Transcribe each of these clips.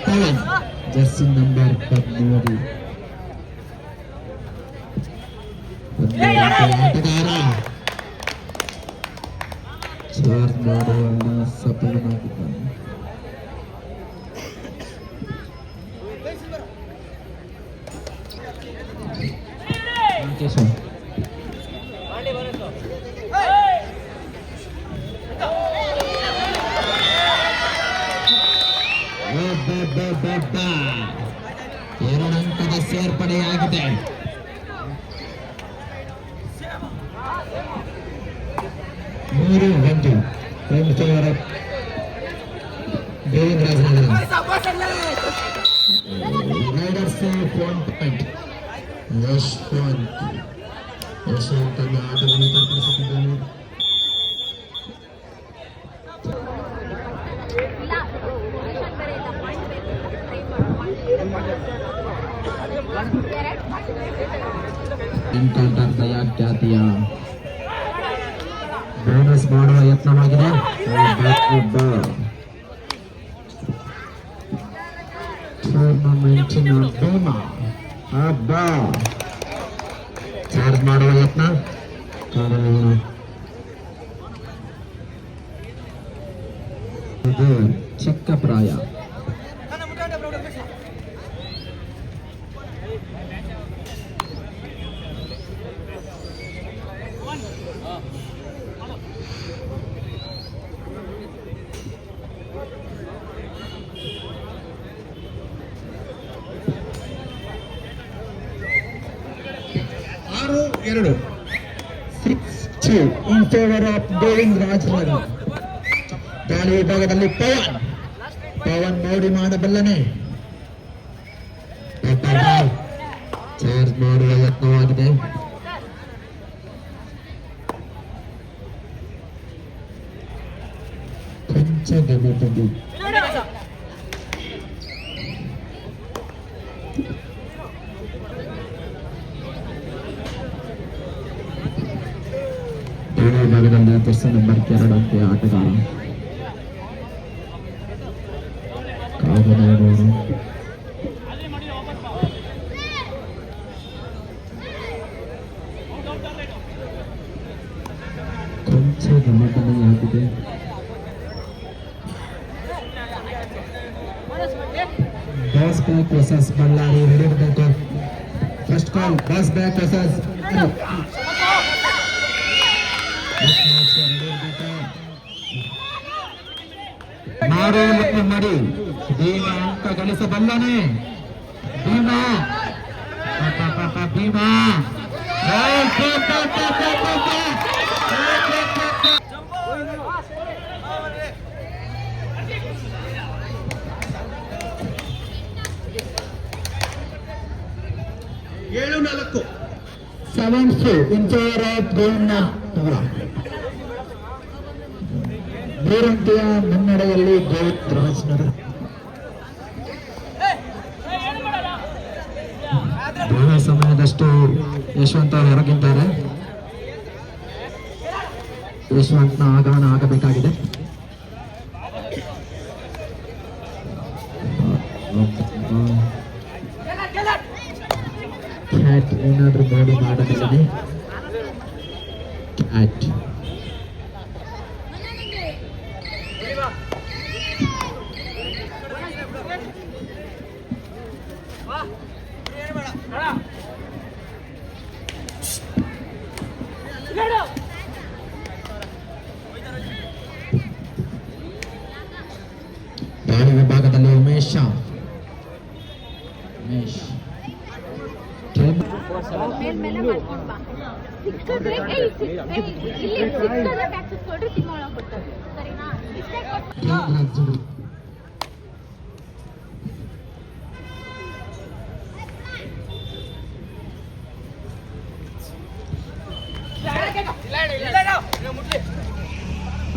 Pavan Jersey number 13 ಆಟಗಾರ charge ಮಾಡುವಲ್ಲಿ ಸಫಲನಾಗಿದ್ದಾನೆ. ಎರಡಂಕದ ಸೇರ್ಪಡೆಯಾಗಿದೆ. ಮೂರು ಒಂದು ದೇವೇಂದ್ರನಗರ ರೈಡರ್ಸ್ 1 ಪಾಯಿಂಟ್. ಯಶವಂತ್ ತನ್ನ ಆಟವನ್ನು ತಪ್ಪಿಸುತ್ತಿದ್ದಾನೆ. ಎನ್ಕೌಂಟರ್ ದಯಾಖ್ಯಾತಿಯ ಬೋನಸ್ ಮಾಡುವ ಯತ್ನವಾಗಿದೆ. ಟೂರ್ನಮೆಂಟಿನ ಭೀಮಾ ಚಾರ್ಜ್ ಮಾಡುವ ಯತ್ನ. ಇದು ಚಿಕ್ಕ ಪ್ರಾಯ. ಎರಡು 6-2 ಇನ್ ಫೇವರ್ ಆಫ್ ದೇವೇಂದ್ರನಗರ. ದಾಳಿ ವಿಭಾಗದಲ್ಲಿ ಪವನ್ ಮೋಡಿ ಮಾಡಬಲ್ಲನೆ. ಚಾರ್ಜ್ ಮಾಡುವ ಯತ್ನವಾಗಿದೆ. ಕೊಂಚ ಗಮನದಲ್ಲಿ ವಿಭಾಗದಲ್ಲಿ ಜರ್ಸಿ ನಂಬರ್ 2 ಅಂತೆ ಆಟಗಾರ ಕಾಗನೂರು. ಕೊಂಚ ಗಮನದಲ್ಲಿಯಾಗಿದೆ. Boss back versus Ballari. ಹಿಡಿಯಬೇಕು. First call boss back versus ಮಾಡಿ. ಭೀಮಾ ಅಂಕ ಗಳಿಸಬಲ್ಲನೆ. ಭೀಮಾ ಏಳು 4 7-2 ಇನ್ ಫೇವರ್ ಆಫ್ ದೇವೇಂದ್ರನಗರ. ಮೂರಂತಿಯ ಮುನ್ನಡೆಯಲ್ಲಿ ದೇವೇಂದ್ರನಗರ. ಬಹಳ ಸಮಯದಷ್ಟು ಯಶವಂತ್ ಅವರು ಹೊರಗಿದ್ದಾರೆ. ಯಶವಂತ್ನ ಆಗಮನ ಆಗಬೇಕಾಗಿದೆ. ಕ್ಯಾಟ್ ಏನಾದ್ರೂ ಮೋಡಿ ಮಾಡಬಲ್ಲನೆ. ಕ್ಯಾಟ್ ದಾಳಿ ವಿಭಾಗದಲ್ಲಿ ಉಮೇಶ್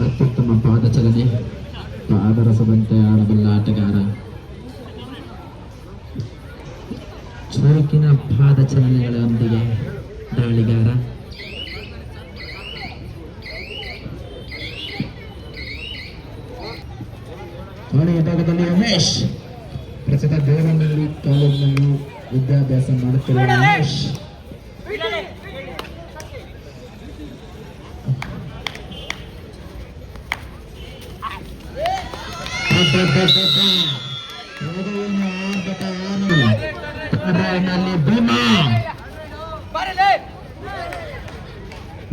ಅತ್ಯುತ್ತಮ ಪಾದಚಲನೆ. ಪಾದರಸದಂತೆ ಆಡಬಲ್ಲ ಆಟಗಾರ. ಚುರುಕಿನ ಪಾದಚಲನೆಗಳೊಂದಿಗೆ ದಾಳಿಗಾರ. ದಾಳಿ ವಿಭಾಗದಲ್ಲಿ ಉಮೇಶ್ ಪ್ರಸ್ತುತ ದೇವನಹಳ್ಳಿ ಕಾಲೇಜಿನಲ್ಲಿ ವಿದ್ಯಾಭ್ಯಾಸ ಮಾಡುತ್ತಿರುವ ರಮೇಶ್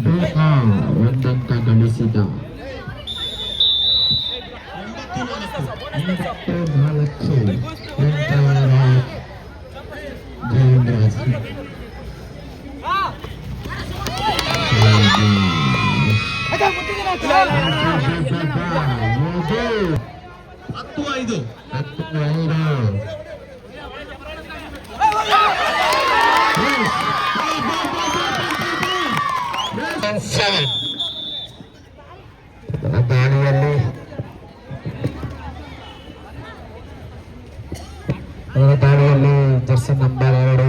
ಭೀಮಾ ಒಂದಂಕ ಗಳಿಸಿದ 9-4 ಗೋವಿಂದರಾಜ್ ಹತ್ತು ಐದು ದಾಳಿಯಲ್ಲಿ ಜರ್ಸಿ ನಂಬರ್ 2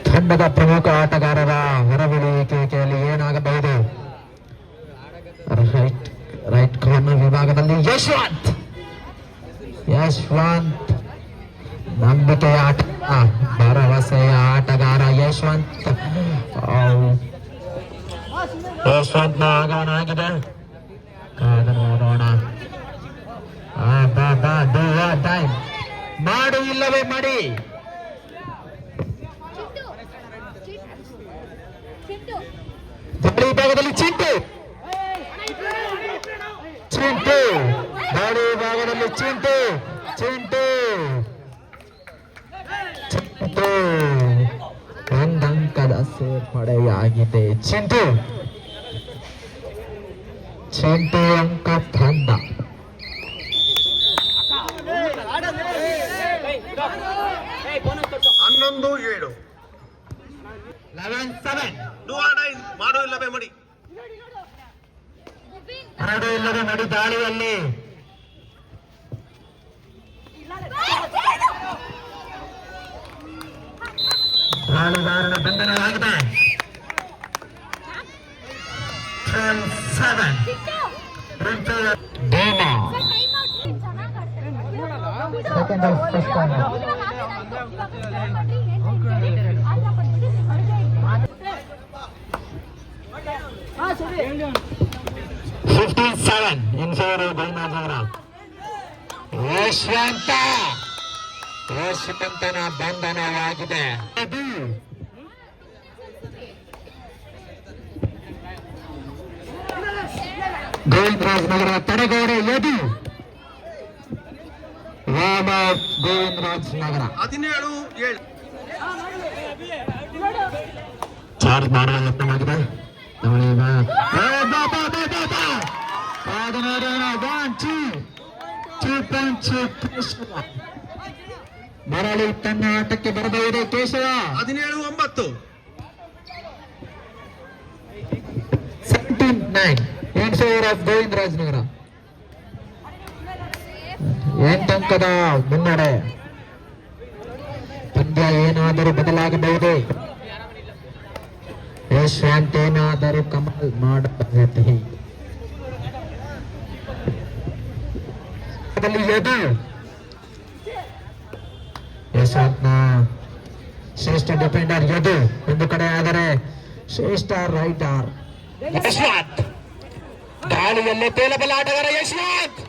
ತಂಡದ ಪ್ರಮುಖ ಆಟಗಾರರ ಹೊರಬೀಳುವಿಕೆಯಲ್ಲಿ ಏನಾಗಬಹುದು? ರೈಟ್ ಕಾರ್ನರ್ ವಿಭಾಗದಲ್ಲಿ ಯಶವಂತ್ ನಂಬಿಕೆಯ ಆಟ ಭರವಸೆಯ ಆಟಗಾರ ಯಶವಂತ್ ನ ಆಗಮನ ಆಗಿದೆ. ಕಾದು ನೋಡೋಣ. ಟೈಮ್ ಮಾಡು ಇಲ್ಲವೇ ಮಾಡಿ. ದಾಳಿ ಭಾಗದಲ್ಲಿ ಚಿಂಟು ದಾಳಿ ಭಾಗದಲ್ಲಿ ಚಿಂಟು ಒಂದಂಕದ ಸೇರ್ಪಡೆಯಾಗಿದೆ. ಚಿಂಟು ಅಂಕ ತಂಡ. ಹನ್ನೊಂದು 7 11-7 ಮಾಡು ಇಲ್ಲವೇ ಮಡಿ. ಮಾಡು ಇಲ್ಲವೇ ಮಡಿ ದಾಳಿಯಲ್ಲಿ ದಾಳಿಗಾರನ ಬಂಧನವಾಗಿದೆ. 12-7 Bhima second of first corner. 15-7 in favor of Bhainazara. ಯಶವಂತನ ಬಂಧನವಾಗಿದೆ. ಗೋವಿಂದರಾಜ್ ನಗರ ತಡೆಗೋಡೆ ಯದು ರಾಮ ಗೋವಿಂದರಾಜ್ ನಗರ 17-7 ಚಾರ್ಜ್ ಮಾಡುವ ಯತ್ನವಾಗಿದೆ. ಮರಳಿ ತನ್ನ ಆಟಕ್ಕೆ ಬರಬಹುದೇ Keshava. 17-9 17-9 in favor of Govindaraj ನಗರ. 8 ಅಂಕದ ಮುನ್ನಡೆ. ಪಂದ್ಯ ಏನಾದರೂ ಬದಲಾಗಬಹುದೇ? ಯಶವಂತ್ ಏನಾದರೂ ಕಮಾಲ್ ಮಾಡಬಹುದೇ? ಯಶವಂತ್ನ ಶ್ರೇಷ್ಠ ಡಿಫೆಂಡರ್ ಯದು ಒಂದು ಕಡೆ, ಆದರೆ ಶ್ರೇಷ್ಠ ರೈಟರ್ ಯಶವಂತ್. ಗಾಳಿಯಲ್ಲಿ ತೇಲಬಲ್ಲ ಆಟಗಾರ ಯಶವಂತ್.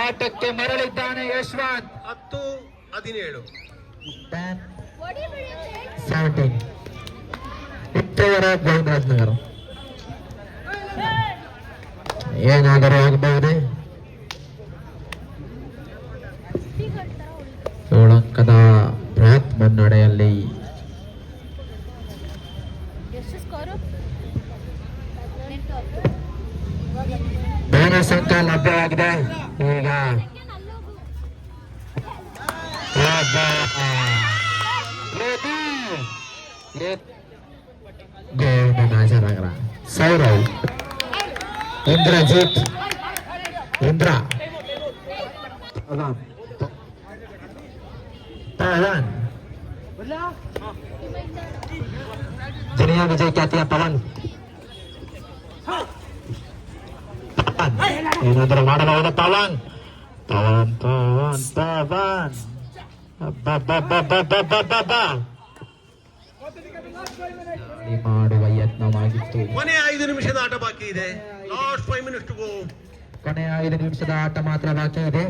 ಆಟಕ್ಕೆ ಮರಳಿದ್ದಾನೆ ಯಶವಂತ್. 10-17 17 ಗೋವಿಂದರಾಜ್ ನಗರ. ಏನಾದರೂ ಆಗಬಹುದೇ? 7 ಅಂಕದ ಬೃಹತ್ ಮುನ್ನಡೆಯಲ್ಲಿ. ಎಷ್ಟು ಸ್ಕೋರು? ಬೋನಸ್ ಅಂಕ ಲಭ್ಯವಾಗಿದೆ ಈಗ. ಗೋವಿಂದರಾಜನಗರ ಸೌರವ್, ಇಂದ್ರಜಿತ್, ಇಂದ್ರ ಪವನ್, ಜನಿಯಾ ವಿಜಯ್ ಖ್ಯಾತಿಯ ಪವನ್ ಏನಾದರೂ ಮಾಡಬಹುದು. ಪವನ್ ಪವನ್ ಪವನ್ ಪವನ್ ಮಾಡುವ ಯತ್ನವಾಗಿತ್ತು. ಕೊನೆ 5 ನಿಮಿಷದ ಆಟ ಬಾಕಿ ಇದೆ. Last 5 minutes to go. ಕೊನೆಯ 5 ನಿಮಿಷದ ಆಟ ಮಾತ್ರ ಬಾಕಿ ಇದೆ.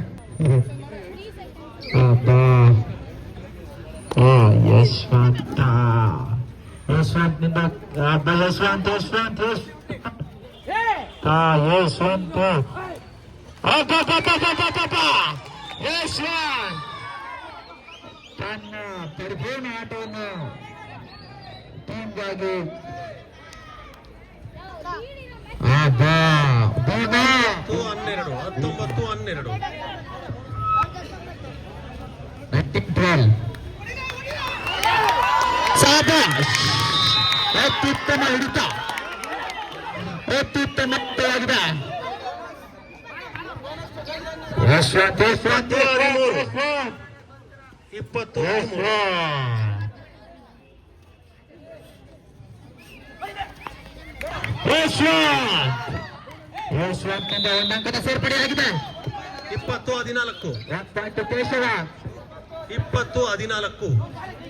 ಯಶವಂತ ಯಶವಂತ್ನಿಂದ ಯಶವಂತ್ ಯಶವಂತ್ ಯಶವಂತ್ ಯಶವಂತ್ ತನ್ನ ಪರಿಪೂರ್ಣ ಆಟವನ್ನು ಟೀಮ್ಗಾಗಿ 19-12 19-12 ಸಾಬಾಷ್, ಅತ್ಯುತ್ತಮ ಹಿಡಿತ, ಅತ್ಯುತ್ತಮ ಆಗಿದೆ. ಯಶವಂತ್ ಯಶವಂತ್ 20 ಯಶವಂತಿಂದ ಒಂದು ಅಂಕದ ಸೇರ್ಪಡೆಯಾಗಿದೆ. 20-14 Keshava 20-14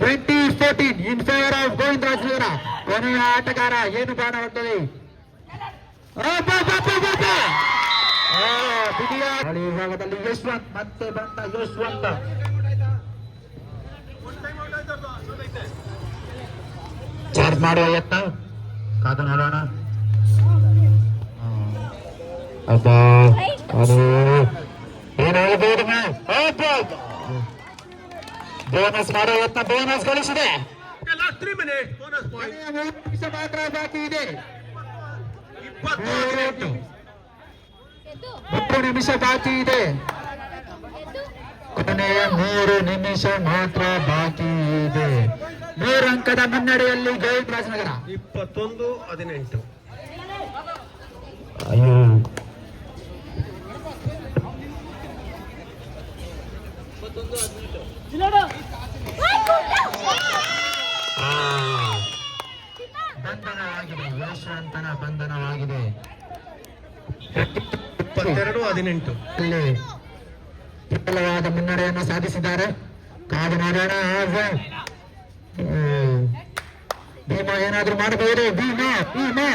20-14 in favour of Govindarajanagar. ಕೊನೆಯ ಆಟಗಾರ ಏನು ಬಾಣ ಹೊಟ್ಟದೆ ವಿಭಾಗದಲ್ಲಿ ಯಶವಂತ್, ಮತ್ತೆ ಬಂದ ಯಶವಂತ. ಚಾರ್ಜ್ ಮಾಡುವ ಯತ್ನ ಕಾದು ನೋಡೋಣ. ಅಬ್ಬಾ ಅದು ಏನು ಹೇಳ್ಬೋದು. ಬೋನಸ್ ಮಾಡುವ ಯತ್ನ, ಬೋನಸ್ ಗಳಿಸಿದೆ. Last 3 minutes bonus point. 3 ನಿಮಿಷ ಮಾತ್ರ ಬಾಕಿ ಇದೆ. 20-18 3 ನಿಮಿಷ ಬಾಕಿ ಇದೆ. ಕೊನೆಯ 3 ನಿಮಿಷ ಮಾತ್ರ ಬಾಕಿ ಇದೆ. 3 ಅಂಕದ ಮುನ್ನಡೆಯಲ್ಲಿ ಗೋವಿಂದರಾಜನಗರ. 21-18 ಅಯ್ಯೋ ಬಂಧನವಾಗಿದೆ, ಯಶವಂತನ ಬಂಧನವಾಗಿದೆ. 22-18 ಅಲ್ಲಿ ವಿಫಲವಾದ ಮುನ್ನಡೆಯನ್ನು ಸಾಧಿಸಿದ್ದಾರೆ. ಕಾದು ನೋಡೋಣ. ಭೀಮಾ ಏನಾದ್ರೂ ಮಾಡಬಹುದು. ಭೀಮಾ ಭೀಮಾ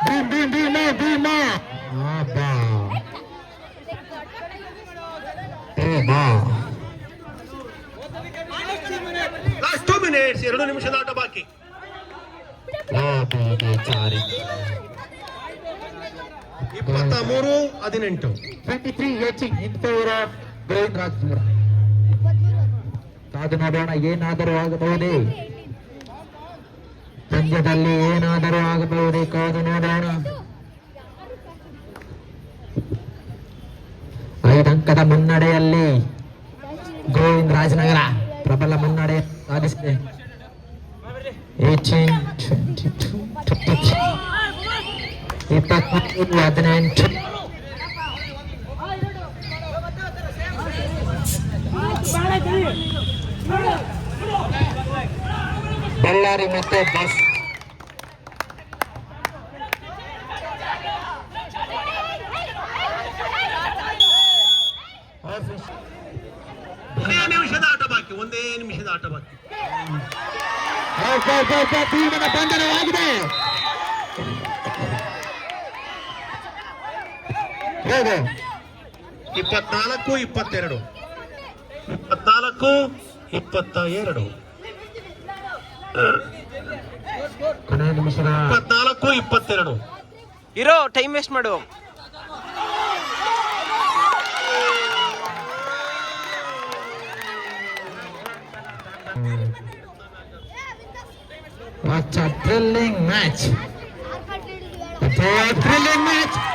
ಭೀಮ್ ಭೀಮ್ ಭೀಮಾ ಭೀಮಾ ಭೀಮಾ. ಲಾಸ್ಟ್ 2 minutes 2 ನಿಮಿಷದ ಆಟ ಬಾಕಿ. 23-18 23 ಇನ್ ಫೇವರ್ ಆಫ್ ಗೋವಿಂದರಾಜನಗರ. ಕಾದು ನೋಡೋಣ, ಏನಾದರೂ ಆಗಬಹುದೇ ಪಂದ್ಯದಲ್ಲಿ, ಏನಾದರೂ ಆಗಬಹುದೇ, ಕಾದು ನೋಡೋಣ. 5 ಅಂಕದ ಮುನ್ನಡೆಯಲ್ಲಿ ಗೋವಿಂದರಾಜನಗರ ಪ್ರಬಲ ಮುನ್ನಡೆ ಸಾಧಿಸಿದೆ. 23-18 ಬಳ್ಳಾರಿ ಮತ್ತೆ ಬಸ್. ಒಂದೇ ನಿಮಿಷದ ಆಟ ಬಾಕಿ. ಭೀಮನ ಬಂಧನವಾಗಿದೆ. ಹೇಗೆ 24-22 24-22 ಕೊನೆಯ ನಿಮಿಷದ 24-22 ಇರೋ ಟೈಮ್ ವೇಸ್ಟ್ ಮಾಡು. What's a thrilling match? Thrilling match.